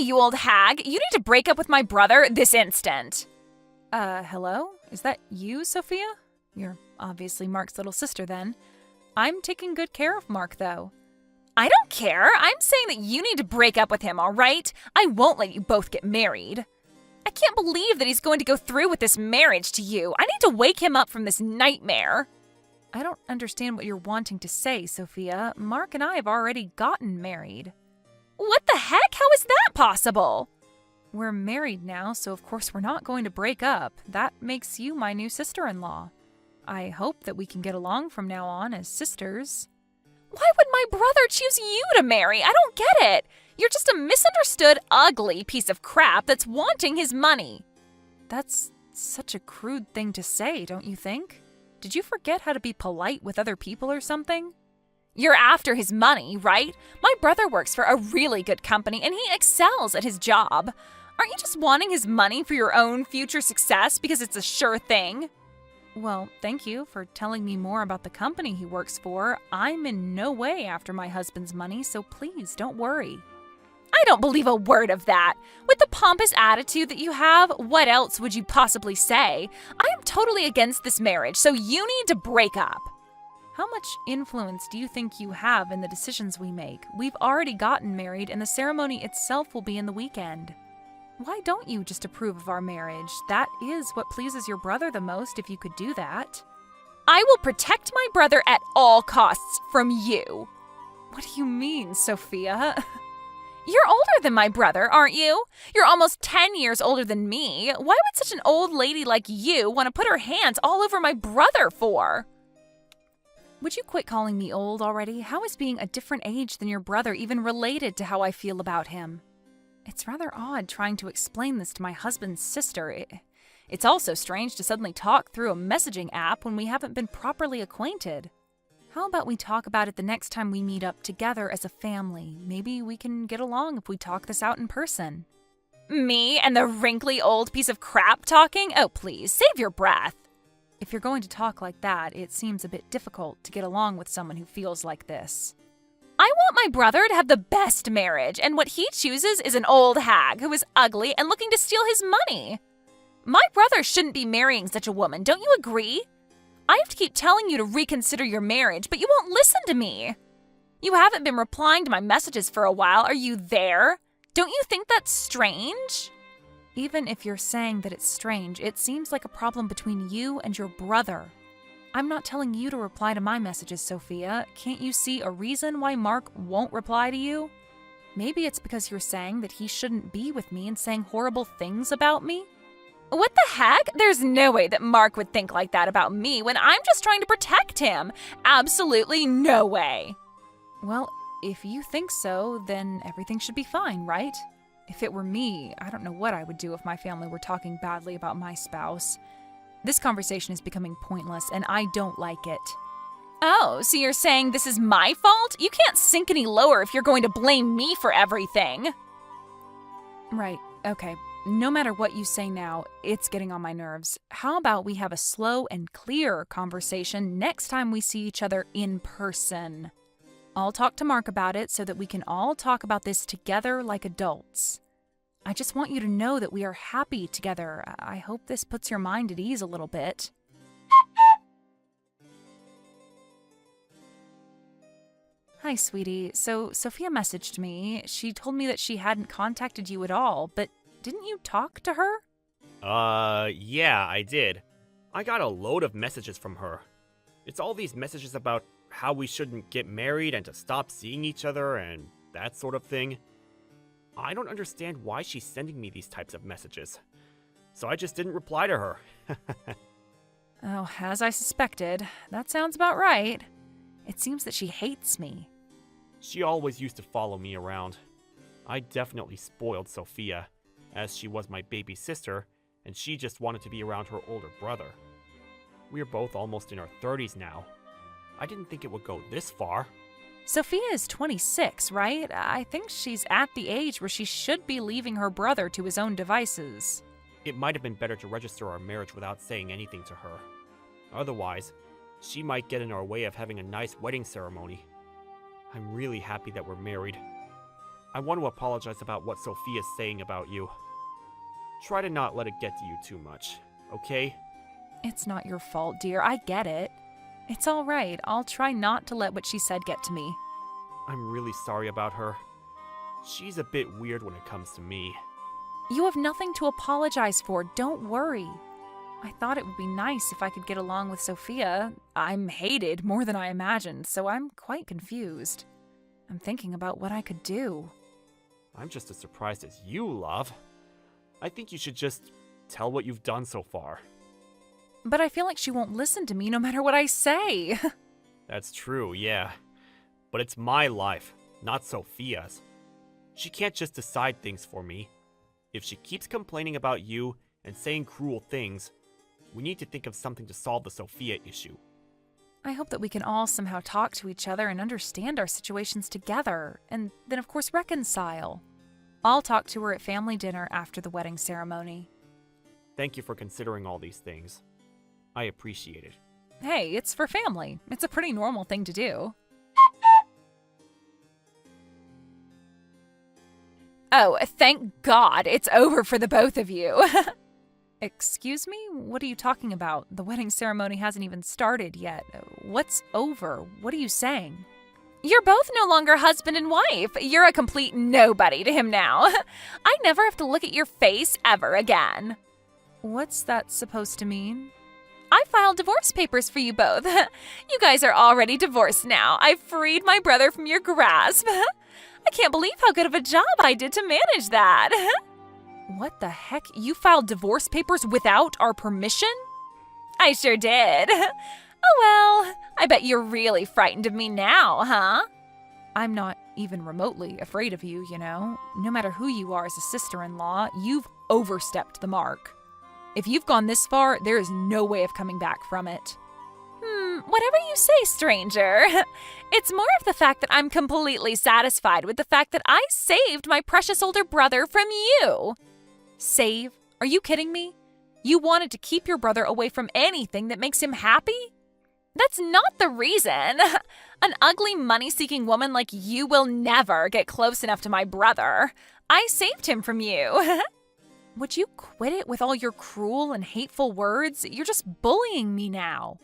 you old hag! You need to break up with my brother this instant! Hello? Is that you, Sophia? You're obviously Mark's little sister then. I'm taking good care of Mark, though. I don't care. I'm saying that you need to break up with him, all right? I won't let you both get married. I can't believe that he's going to go through with this marriage to you. I need to wake him up from this nightmare. I don't understand what you're wanting to say, Sophia. Mark and I have already gotten married. What the heck? How is that possible? We're married now, so of course we're not going to break up. That makes you my new sister-in-law. I hope that we can get along from now on as sisters. Why would my brother choose you to marry? I don't get it. You're just a misunderstood, ugly piece of crap that's wanting his money. That's such a crude thing to say, don't you think? Did you forget how to be polite with other people or something? You're after his money, right? My brother works for a really good company and he excels at his job. Aren't you just wanting his money for your own future success because it's a sure thing? Well, thank you for telling me more about the company he works for. I'm in no way after my husband's money, so please don't worry. I don't believe a word of that. With the pompous attitude that you have, what else would you possibly say? I am totally against this marriage, so you need to break up. How much influence do you think you have in the decisions we make? We've already gotten married, and the ceremony itself will be in the weekend. Why don't you just approve of our marriage? That is what pleases your brother the most, if you could do that. I will protect my brother at all costs from you. What do you mean, Sophia? You're older than my brother, aren't you? You're almost 10 years older than me. Why would such an old lady like you want to put her hands all over my brother for? Would you quit calling me old already? How is being a different age than your brother even related to how I feel about him? It's rather odd trying to explain this to my husband's sister. It's also strange to suddenly talk through a messaging app when we haven't been properly acquainted. How about we talk about it the next time we meet up together as a family? Maybe we can get along if we talk this out in person. Me and the wrinkly old piece of crap talking? Oh, please, save your breath. If you're going to talk like that, it seems a bit difficult to get along with someone who feels like this. I want my brother to have the best marriage, and what he chooses is an old hag who is ugly and looking to steal his money. My brother shouldn't be marrying such a woman, don't you agree? I have to keep telling you to reconsider your marriage, but you won't listen to me. You haven't been replying to my messages for a while. Are you there? Don't you think that's strange? Even if you're saying that it's strange, it seems like a problem between you and your brother. I'm not telling you to reply to my messages, Sophia. Can't you see a reason why Mark won't reply to you? Maybe it's because you're saying that he shouldn't be with me and saying horrible things about me? What the heck? There's no way that Mark would think like that about me when I'm just trying to protect him. Absolutely no way. Well, if you think so, then everything should be fine, right? If it were me, I don't know what I would do if my family were talking badly about my spouse. This conversation is becoming pointless, and I don't like it. Oh, so you're saying this is my fault? You can't sink any lower if you're going to blame me for everything. Right, okay. No matter what you say now, it's getting on my nerves. How about we have a slow and clear conversation next time we see each other in person? I'll talk to Mark about it so that we can all talk about this together like adults. I just want you to know that we are happy together. I hope this puts your mind at ease a little bit. Hi, sweetie. So, Sophia messaged me. She told me that she hadn't contacted you at all, but didn't you talk to her? Yeah, I did. I got a load of messages from her. It's all these messages about how we shouldn't get married and to stop seeing each other and that sort of thing. I don't understand why she's sending me these types of messages. So I just didn't reply to her. Oh, as I suspected. That sounds about right. It seems that she hates me. She always used to follow me around. I definitely spoiled Sophia, as she was my baby sister, and she just wanted to be around her older brother. We're both almost in our 30s now. I didn't think it would go this far. Sophia is 26, right? I think she's at the age where she should be leaving her brother to his own devices. It might have been better to register our marriage without saying anything to her. Otherwise, she might get in our way of having a nice wedding ceremony. I'm really happy that we're married. I want to apologize about what Sophia's saying about you. Try to not let it get to you too much, okay? It's not your fault, dear. I get it. It's all right. I'll try not to let what she said get to me. I'm really sorry about her. She's a bit weird when it comes to me. You have nothing to apologize for. Don't worry. I thought it would be nice if I could get along with Sophia. I'm hated more than I imagined, so I'm quite confused. I'm thinking about what I could do. I'm just as surprised as you, love. I think you should just tell what you've done so far. But I feel like she won't listen to me no matter what I say. That's true, yeah. But it's my life, not Sophia's. She can't just decide things for me. If she keeps complaining about you and saying cruel things, we need to think of something to solve the Sophia issue. I hope that we can all somehow talk to each other and understand our situations together, and then of course reconcile. I'll talk to her at family dinner after the wedding ceremony. Thank you for considering all these things. I appreciate it. Hey, it's for family. It's a pretty normal thing to do. Oh, thank God it's over for the both of you. Excuse me? What are you talking about? The wedding ceremony hasn't even started yet. What's over? What are you saying? You're both no longer husband and wife. You're a complete nobody to him now. I never have to look at your face ever again. What's that supposed to mean? I filed divorce papers for you both. You guys are already divorced now. I freed my brother from your grasp. I can't believe how good of a job I did to manage that. What the heck? You filed divorce papers without our permission? I sure did. Oh well, I bet you're really frightened of me now, huh? I'm not even remotely afraid of you, you know. No matter who you are as a sister-in-law, you've overstepped the mark. If you've gone this far, there is no way of coming back from it. Whatever you say, stranger. It's more of the fact that I'm completely satisfied with the fact that I saved my precious older brother from you. Save? Are you kidding me? You wanted to keep your brother away from anything that makes him happy? That's not the reason. An ugly, money-seeking woman like you will never get close enough to my brother. I saved him from you. Would you quit it with all your cruel and hateful words? You're just bullying me now.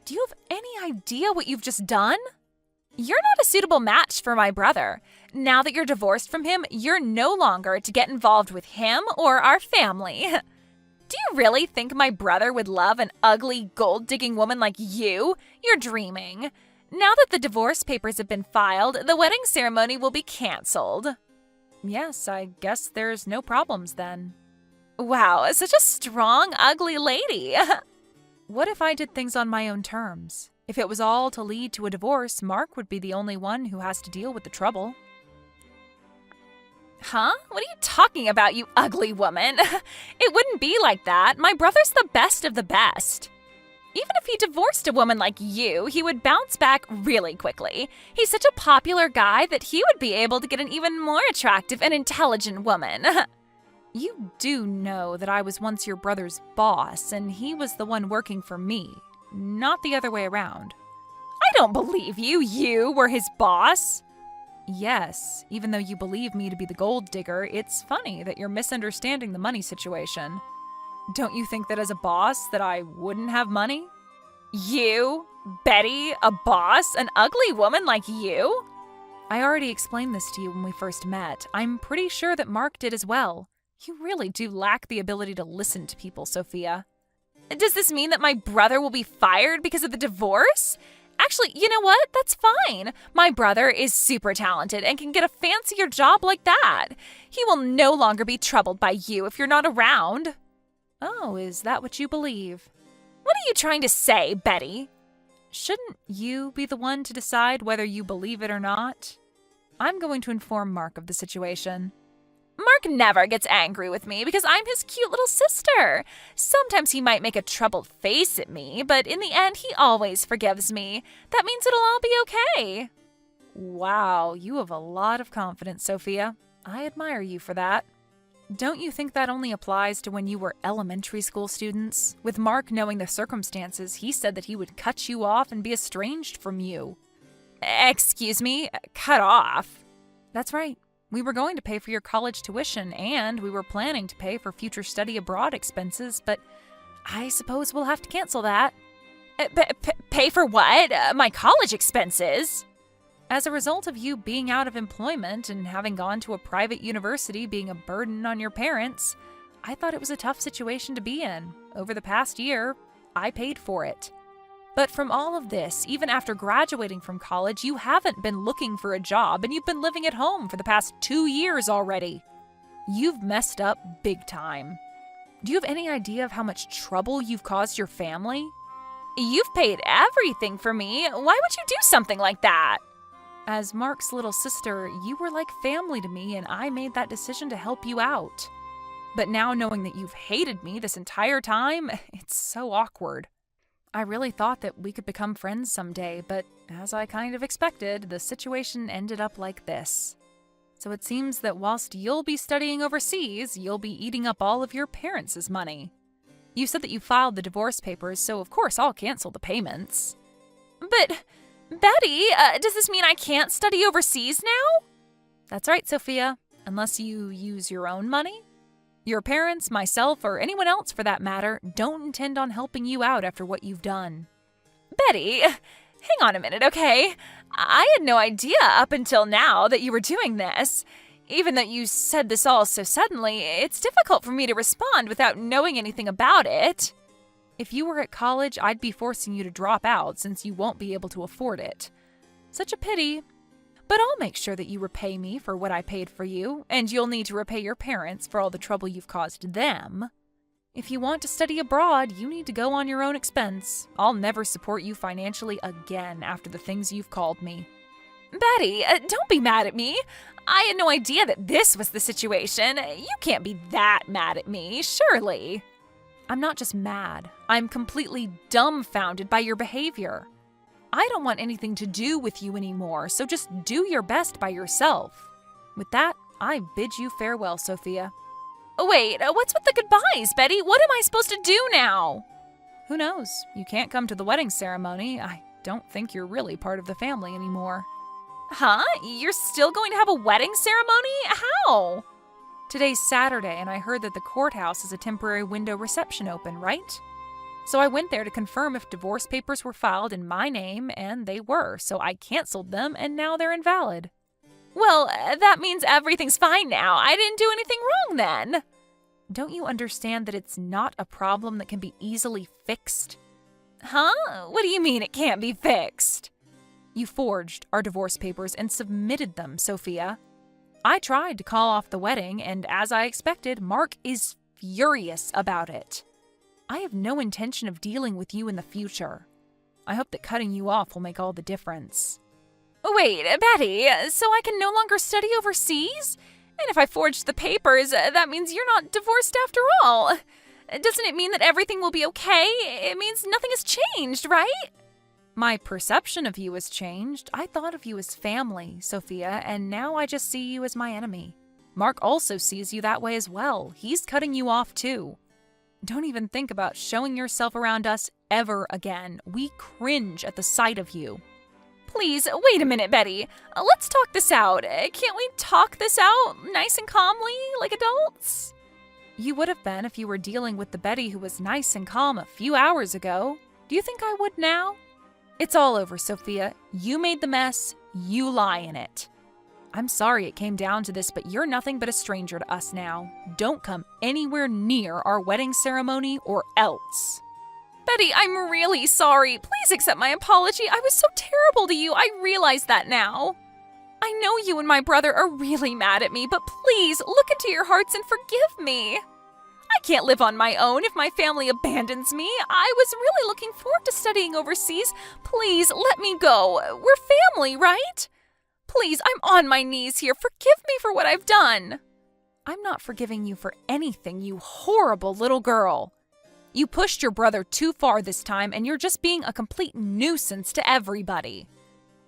Do you have any idea what you've just done? You're not a suitable match for my brother. Now that you're divorced from him, you're no longer to get involved with him or our family. Do you really think my brother would love an ugly, gold-digging woman like you? You're dreaming. Now that the divorce papers have been filed, the wedding ceremony will be canceled. Yes, I guess there's no problems then. Wow, such a strong, ugly lady. What if I did things on my own terms? If it was all to lead to a divorce, Mark would be the only one who has to deal with the trouble. Huh? What are you talking about, you ugly woman? It wouldn't be like that. My brother's the best of the best. Even if he divorced a woman like you, he would bounce back really quickly. He's such a popular guy that he would be able to get an even more attractive and intelligent woman. You do know that I was once your brother's boss, and he was the one working for me, not the other way around. I don't believe you. You were his boss. Yes, even though you believe me to be the gold digger, it's funny that you're misunderstanding the money situation. Don't you think that as a boss that I wouldn't have money? You? Betty? A boss? An ugly woman like you? I already explained this to you when we first met. I'm pretty sure that Mark did as well. You really do lack the ability to listen to people, Sophia. Does this mean that my brother will be fired because of the divorce? Actually, you know what? That's fine. My brother is super talented and can get a fancier job like that. He will no longer be troubled by you if you're not around. Oh, is that what you believe? What are you trying to say, Betty? Shouldn't you be the one to decide whether you believe it or not? I'm going to inform Mark of the situation. Mark never gets angry with me because I'm his cute little sister. Sometimes he might make a troubled face at me, but in the end, he always forgives me. That means it'll all be okay. Wow, you have a lot of confidence, Sophia. I admire you for that. Don't you think that only applies to when you were elementary school students? With Mark knowing the circumstances, he said that he would cut you off and be estranged from you. Excuse me? Cut off? That's right. We were going to pay for your college tuition, and we were planning to pay for future study abroad expenses, but I suppose we'll have to cancel that. Pay for what? My college expenses? As a result of you being out of employment and having gone to a private university being a burden on your parents, I thought it was a tough situation to be in. Over the past year, I paid for it. But from all of this, even after graduating from college, you haven't been looking for a job and you've been living at home for the past 2 years already. You've messed up big time. Do you have any idea of how much trouble you've caused your family? You've paid everything for me. Why would you do something like that? As Mark's little sister, you were like family to me, and I made that decision to help you out. But now knowing that you've hated me this entire time, it's so awkward. I really thought that we could become friends someday, but as I kind of expected, the situation ended up like this. So it seems that whilst you'll be studying overseas, you'll be eating up all of your parents' money. You said that you filed the divorce papers, so of course I'll cancel the payments. But, Betty, does this mean I can't study overseas now? That's right, Sophia, unless you use your own money. Your parents, myself, or anyone else for that matter, don't intend on helping you out after what you've done. Betty, hang on a minute, okay? I had no idea up until now that you were doing this. Even though you said this all so suddenly, it's difficult for me to respond without knowing anything about it. If you were at college, I'd be forcing you to drop out since you won't be able to afford it. Such a pity. But I'll make sure that you repay me for what I paid for you, and you'll need to repay your parents for all the trouble you've caused them. If you want to study abroad, you need to go on your own expense. I'll never support you financially again after the things you've called me. Betty, don't be mad at me. I had no idea that this was the situation. You can't be that mad at me, surely. I'm not just mad. I'm completely dumbfounded by your behavior. I don't want anything to do with you anymore, so just do your best by yourself. With that, I bid you farewell, Sophia. Wait, what's with the goodbyes, Betty? What am I supposed to do now? Who knows? You can't come to the wedding ceremony. I don't think you're really part of the family anymore. Huh? You're still going to have a wedding ceremony? How? Today's Saturday, and I heard that the courthouse has a temporary window reception open, right? So I went there to confirm if divorce papers were filed in my name, and they were, so I canceled them, and now they're invalid. Well, that means everything's fine now. I didn't do anything wrong then. Don't you understand that it's not a problem that can be easily fixed? Huh? What do you mean it can't be fixed? You forged our divorce papers and submitted them, Sophia. I tried to call off the wedding, and as I expected, Mark is furious about it. I have no intention of dealing with you in the future. I hope that cutting you off will make all the difference. Wait, Betty, so I can no longer study overseas? And if I forged the papers, that means you're not divorced after all. Doesn't it mean that everything will be okay? It means nothing has changed, right? My perception of you has changed. I thought of you as family, Sophia, and now I just see you as my enemy. Mark also sees you that way as well. He's cutting you off too. Don't even think about showing yourself around us ever again. We cringe at the sight of you. Please, wait a minute, Betty. Let's talk this out. Can't we talk this out nice and calmly, like adults? You would have been if you were dealing with the Betty who was nice and calm a few hours ago. Do you think I would now? It's all over, Sophia. You made the mess. You lie in it. I'm sorry it came down to this, but you're nothing but a stranger to us now. Don't come anywhere near our wedding ceremony or else. Betty, I'm really sorry. Please accept my apology. I was so terrible to you. I realize that now. I know you and my brother are really mad at me, but please look into your hearts and forgive me. I can't live on my own if my family abandons me. I was really looking forward to studying overseas. Please let me go. We're family, right? Please, I'm on my knees here. Forgive me for what I've done. I'm not forgiving you for anything, you horrible little girl. You pushed your brother too far this time, and you're just being a complete nuisance to everybody.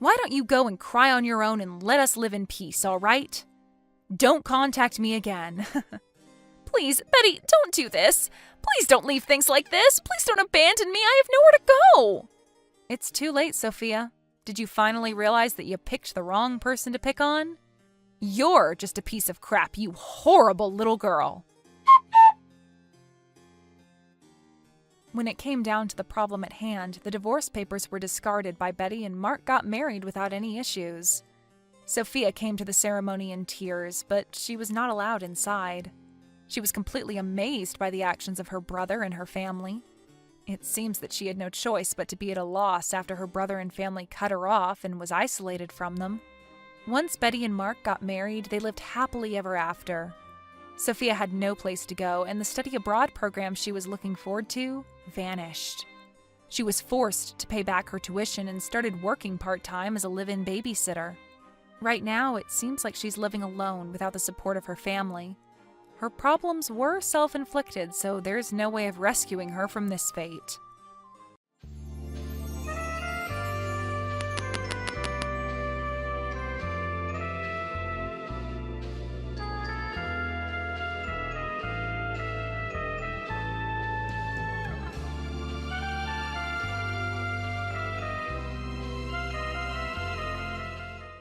Why don't you go and cry on your own and let us live in peace, all right? Don't contact me again. Please, Betty, don't do this. Please don't leave things like this. Please don't abandon me. I have nowhere to go. It's too late, Sophia. Did you finally realize that you picked the wrong person to pick on? You're just a piece of crap, you horrible little girl. When it came down to the problem at hand, the divorce papers were discarded by Betty and Mark got married without any issues. Sophia came to the ceremony in tears, but she was not allowed inside. She was completely amazed by the actions of her brother and her family. It seems that she had no choice but to be at a loss after her brother and family cut her off and was isolated from them. Once Betty and Mark got married, they lived happily ever after. Sophia had no place to go, and the study abroad program she was looking forward to vanished. She was forced to pay back her tuition and started working part-time as a live-in babysitter. Right now, it seems like she's living alone without the support of her family. Her problems were self-inflicted, so there's no way of rescuing her from this fate.